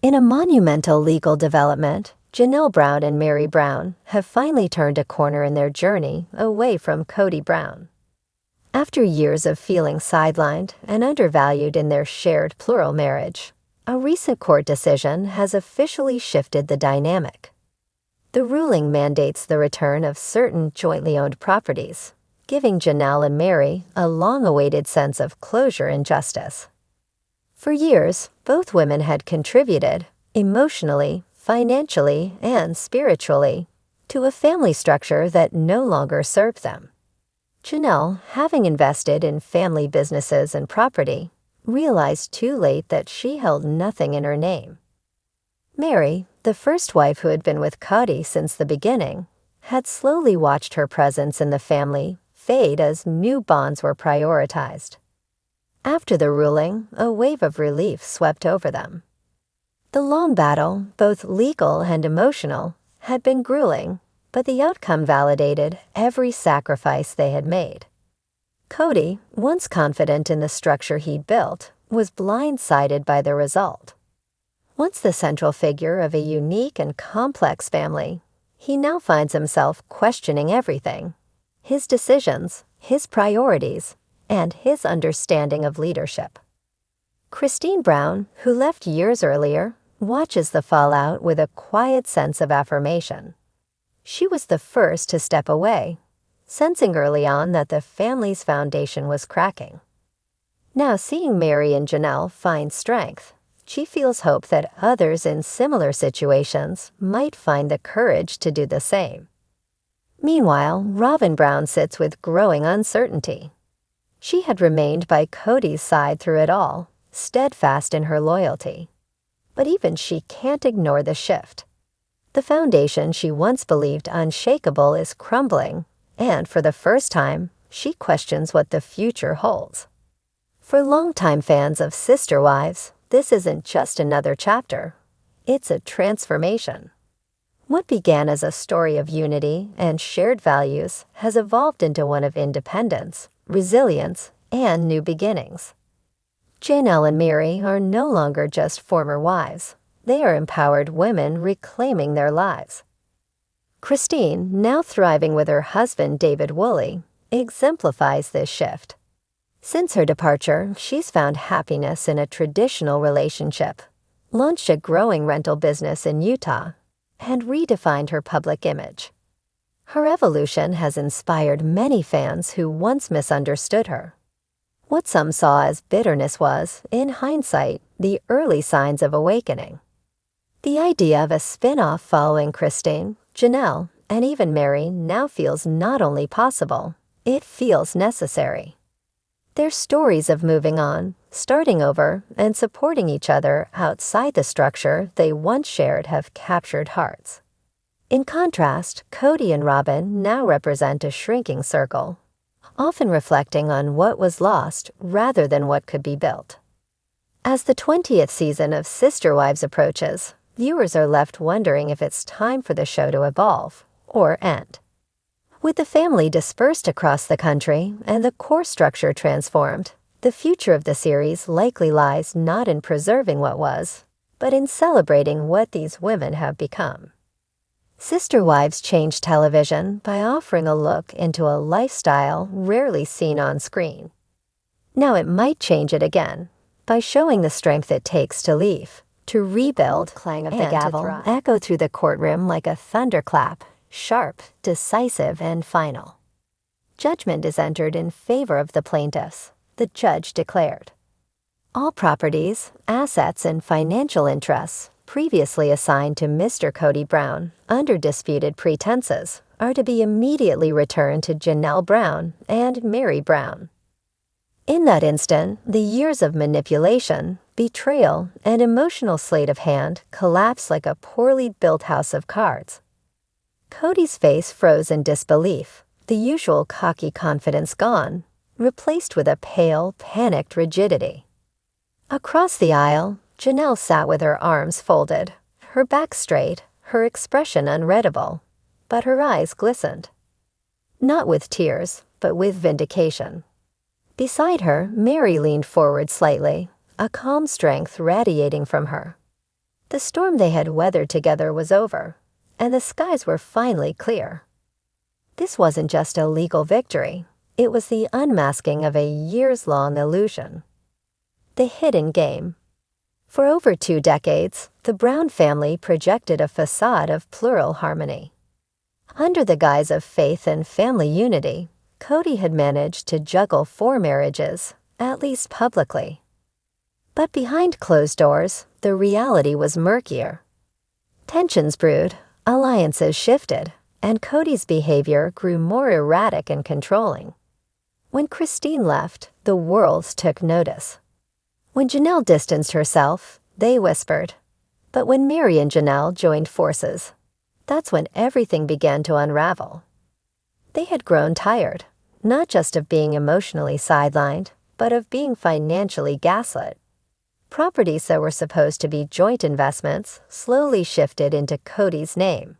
In a monumental legal development, Janelle Brown and Meri Brown have finally turned a corner in their journey away from Kody Brown. After years of feeling sidelined and undervalued in their shared plural marriage, a recent court decision has officially shifted the dynamic. The ruling mandates the return of certain jointly owned properties, giving Janelle and Meri a long-awaited sense of closure and justice. For years, both women had contributed, emotionally, financially, and spiritually, to a family structure that no longer served them. Janelle, having invested in family businesses and property, realized too late that she held nothing in her name. Meri, the first wife who had been with Kody since the beginning, had slowly watched her presence in the family fade as new bonds were prioritized. After the ruling, a wave of relief swept over them. The long battle, both legal and emotional, had been grueling, but the outcome validated every sacrifice they had made. Kody, once confident in the structure he'd built, was blindsided by the result. Once the central figure of a unique and complex family, he now finds himself questioning everything: his decisions, his priorities, and his understanding of leadership. Christine Brown, who left years earlier, watches the fallout with a quiet sense of affirmation. She was the first to step away, sensing early on that the family's foundation was cracking. Now seeing Meri and Janelle find strength, she feels hope that others in similar situations might find the courage to do the same. Meanwhile, Robyn Brown sits with growing uncertainty. She had remained by Kody's side through it all, steadfast in her loyalty. But even she can't ignore the shift. The foundation she once believed unshakable is crumbling, and for the first time, she questions what the future holds. For longtime fans of Sister Wives, this isn't just another chapter. It's a transformation. What began as a story of unity and shared values has evolved into one of independence, resilience, and new beginnings. Janelle and Meri are no longer just former wives. They are empowered women reclaiming their lives. Christine, now thriving with her husband David Woolley, exemplifies this shift. Since her departure, she's found happiness in a traditional relationship, launched a growing rental business in Utah, and redefined her public image. Her evolution has inspired many fans who once misunderstood her. What some saw as bitterness was, in hindsight, the early signs of awakening. The idea of a spin-off following Christine, Janelle, and even Meri now feels not only possible, it feels necessary. Their stories of moving on, starting over, and supporting each other outside the structure they once shared have captured hearts. In contrast, Kody and Robyn now represent a shrinking circle, often reflecting on what was lost rather than what could be built. As the 20th season of Sister Wives approaches, viewers are left wondering if it's time for the show to evolve or end. With the family dispersed across the country and the core structure transformed, the future of the series likely lies not in preserving what was, but in celebrating what these women have become. Sister Wives changed television by offering a look into a lifestyle rarely seen on screen. Now it might change it again by showing the strength it takes to leave, to rebuild, clang of the gavel echo through the courtroom like a thunderclap, sharp, decisive, and final. Judgment is entered in favor of the plaintiffs, the judge declared. All properties, assets, and financial interests previously assigned to Mr. Kody Brown under disputed pretenses are to be immediately returned to Janelle Brown and Meri Brown. In that instant, the years of manipulation, betrayal, and emotional sleight of hand collapse like a poorly built house of cards. Kody's face froze in disbelief, the usual cocky confidence gone, replaced with a pale, panicked rigidity. Across the aisle, Janelle sat with her arms folded, her back straight, her expression unreadable, but her eyes glistened. Not with tears, but with vindication. Beside her, Meri leaned forward slightly, a calm strength radiating from her. The storm they had weathered together was over, and the skies were finally clear. This wasn't just a legal victory. It was the unmasking of a years-long illusion. The hidden game. For over 2 decades, the Brown family projected a facade of plural harmony. Under the guise of faith and family unity, Kody had managed to juggle 4 marriages, at least publicly. But behind closed doors, the reality was murkier. Tensions brewed, alliances shifted, and Kody's behavior grew more erratic and controlling. When Christine left, the world took notice. When Janelle distanced herself, they whispered. But when Meri and Janelle joined forces, that's when everything began to unravel. They had grown tired, not just of being emotionally sidelined, but of being financially gaslit. Properties that were supposed to be joint investments slowly shifted into Kody's name.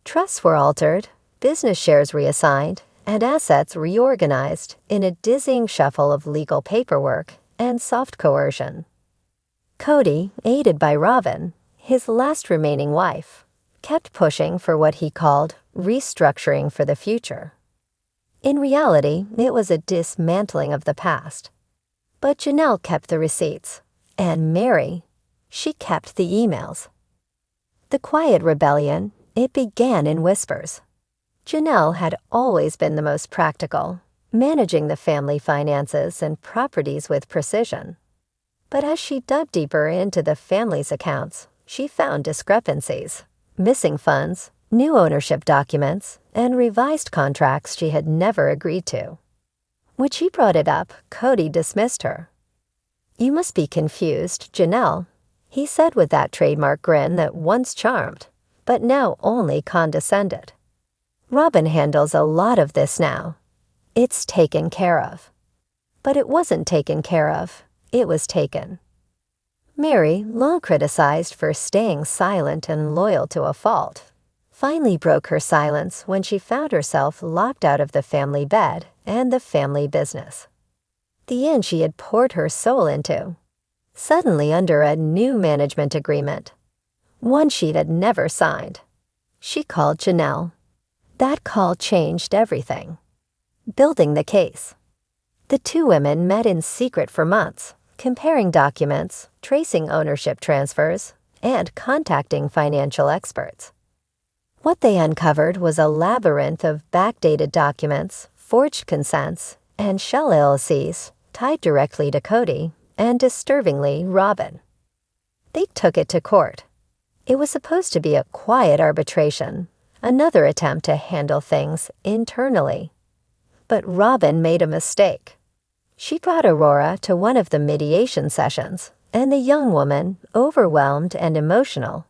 Trusts were altered, business shares reassigned, and assets reorganized in a dizzying shuffle of legal paperwork and soft coercion. Kody, aided by Robyn, his last remaining wife, kept pushing for what he called restructuring for the future. In reality, it was a dismantling of the past. But Janelle kept the receipts, and Meri, she kept the emails. The quiet rebellion, it began in whispers. Janelle had always been the most practical, managing the family finances and properties with precision. But as she dug deeper into the family's accounts, she found discrepancies, missing funds, new ownership documents, and revised contracts she had never agreed to. When she brought it up, Kody dismissed her. "You must be confused, Janelle," he said with that trademark grin that once charmed, but now only condescended. "Robyn handles a lot of this now. It's taken care of." But it wasn't taken care of, it was taken. Meri, long criticized for staying silent and loyal to a fault, finally broke her silence when she found herself locked out of the family bed and the family business. The inn she had poured her soul into, suddenly under a new management agreement, one she had never signed. She called Janelle. That call changed everything. Building the case. The 2 women met in secret for months, comparing documents, tracing ownership transfers, and contacting financial experts. What they uncovered was a labyrinth of backdated documents, forged consents, and shell LLCs tied directly to Kody and, disturbingly, Robyn. They took it to court. It was supposed to be a quiet arbitration, another attempt to handle things internally. But Robyn made a mistake. She brought Aurora to one of the mediation sessions, and the young woman, overwhelmed and emotional,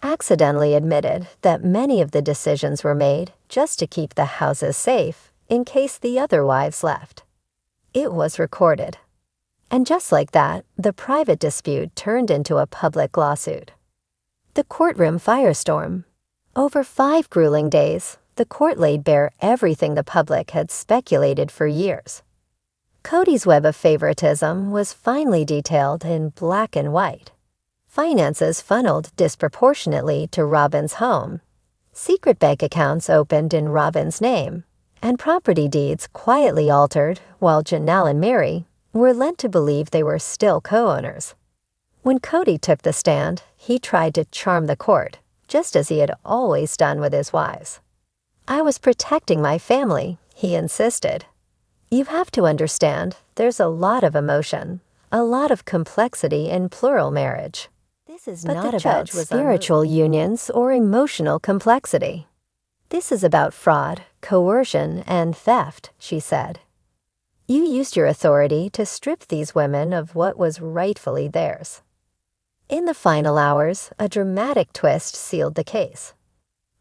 accidentally admitted that many of the decisions were made just to keep the houses safe in case the other wives left. It was recorded. And just like that, the private dispute turned into a public lawsuit. The courtroom firestorm. Over 5 grueling days, the court laid bare everything the public had speculated for years. Kody's web of favoritism was finely detailed in black and white. Finances funneled disproportionately to Robyn's home. Secret bank accounts opened in Robyn's name, and property deeds quietly altered while Janelle and Meri were led to believe they were still co-owners. When Kody took the stand, he tried to charm the court, just as he had always done with his wives. "I was protecting my family," he insisted. "You have to understand, there's a lot of emotion, a lot of complexity in plural marriage. This is not about spiritual unions or emotional complexity. This is about fraud, coercion, and theft," she said. "You used your authority to strip these women of what was rightfully theirs." In the final hours, a dramatic twist sealed the case.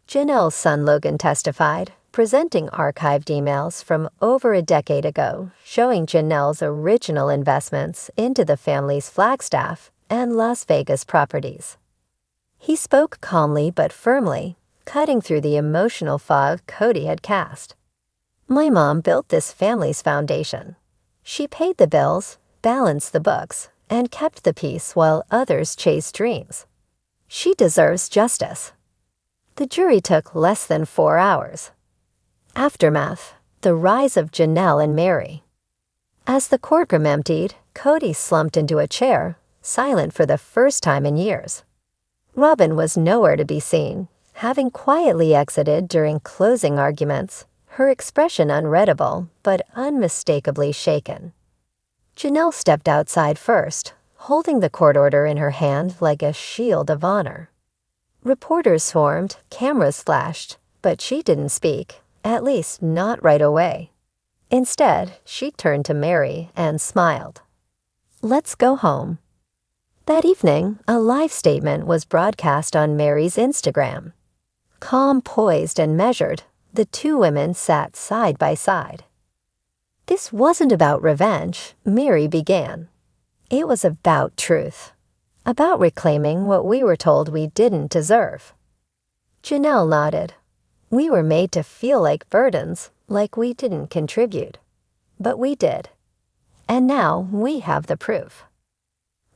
Janelle's son Logan testified, presenting archived emails from over a decade ago showing Janelle's original investments into the family's Flagstaff and Las Vegas properties. He spoke calmly but firmly, cutting through the emotional fog Kody had cast. "My mom built this family's foundation. She paid the bills, balanced the books, and kept the peace while others chased dreams. She deserves justice. The jury took less than 4 hours. Aftermath: the rise of Janelle and Meri. As the courtroom emptied, Kody slumped into a chair, silent for the first time in years. Robyn was nowhere to be seen, having quietly exited during closing arguments, her expression unreadable but unmistakably shaken. Janelle stepped outside first, holding the court order in her hand like a shield of honor. Reporters swarmed, cameras flashed, but she didn't speak, at least not right away. Instead, she turned to Meri and smiled. "Let's go home." That evening, a live statement was broadcast on Meri's Instagram. Calm, poised, and measured, the two women sat side by side. "This wasn't about revenge," Meri began. "It was about truth. About reclaiming what we were told we didn't deserve." Janelle nodded. "We were made to feel like burdens, like we didn't contribute. But we did. And now we have the proof."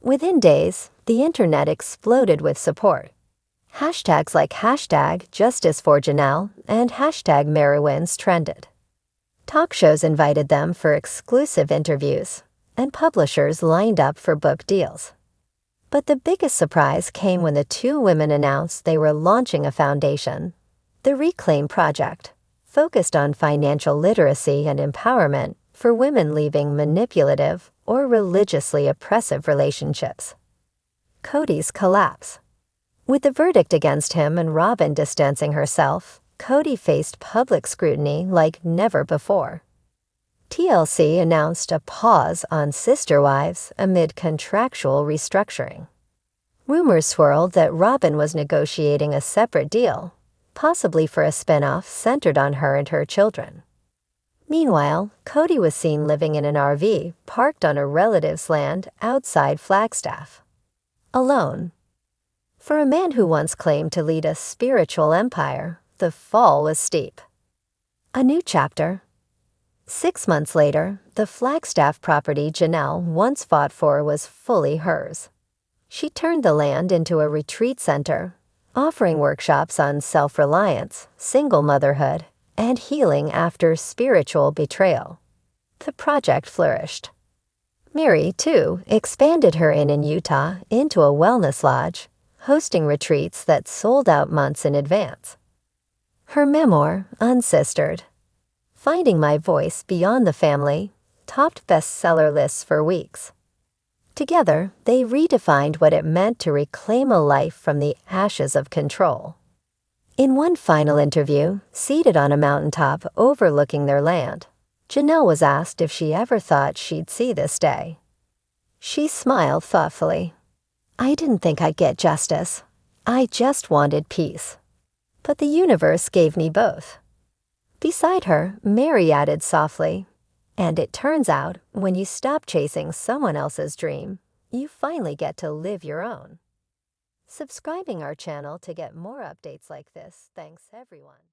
Within days, the internet exploded with support. Hashtags like #JusticeForJanelle and #Meriwins trended. Talk shows invited them for exclusive interviews, and publishers lined up for book deals. But the biggest surprise came when the two women announced they were launching a foundation, the Reclaim Project, focused on financial literacy and empowerment for women leaving manipulative or religiously oppressive relationships. Kody's collapse. With the verdict against him and Robyn distancing herself, Kody faced public scrutiny like never before. TLC announced a pause on Sister Wives amid contractual restructuring. Rumors swirled that Robyn was negotiating a separate deal, possibly for a spinoff centered on her and her children. Meanwhile, Kody was seen living in an RV parked on a relative's land outside Flagstaff. Alone. For a man who once claimed to lead a spiritual empire, the fall was steep. A new chapter. 6 months later, the Flagstaff property Janelle once fought for was fully hers. She turned the land into a retreat center, offering workshops on self-reliance, single motherhood, and healing after spiritual betrayal. The project flourished. Meri, too, expanded her inn in Utah into a wellness lodge, hosting retreats that sold out months in advance. Her memoir, Unsistered, Finding My Voice Beyond the Family, topped bestseller lists for weeks. Together, they redefined what it meant to reclaim a life from the ashes of control. In one final interview, seated on a mountaintop overlooking their land, Janelle was asked if she ever thought she'd see this day. She smiled thoughtfully. "I didn't think I'd get justice. I just wanted peace. But the universe gave me both." Beside her, Meri added softly, "And it turns out, when you stop chasing someone else's dream, you finally get to live your own." Subscribing our channel to get more updates like this. Thanks, everyone.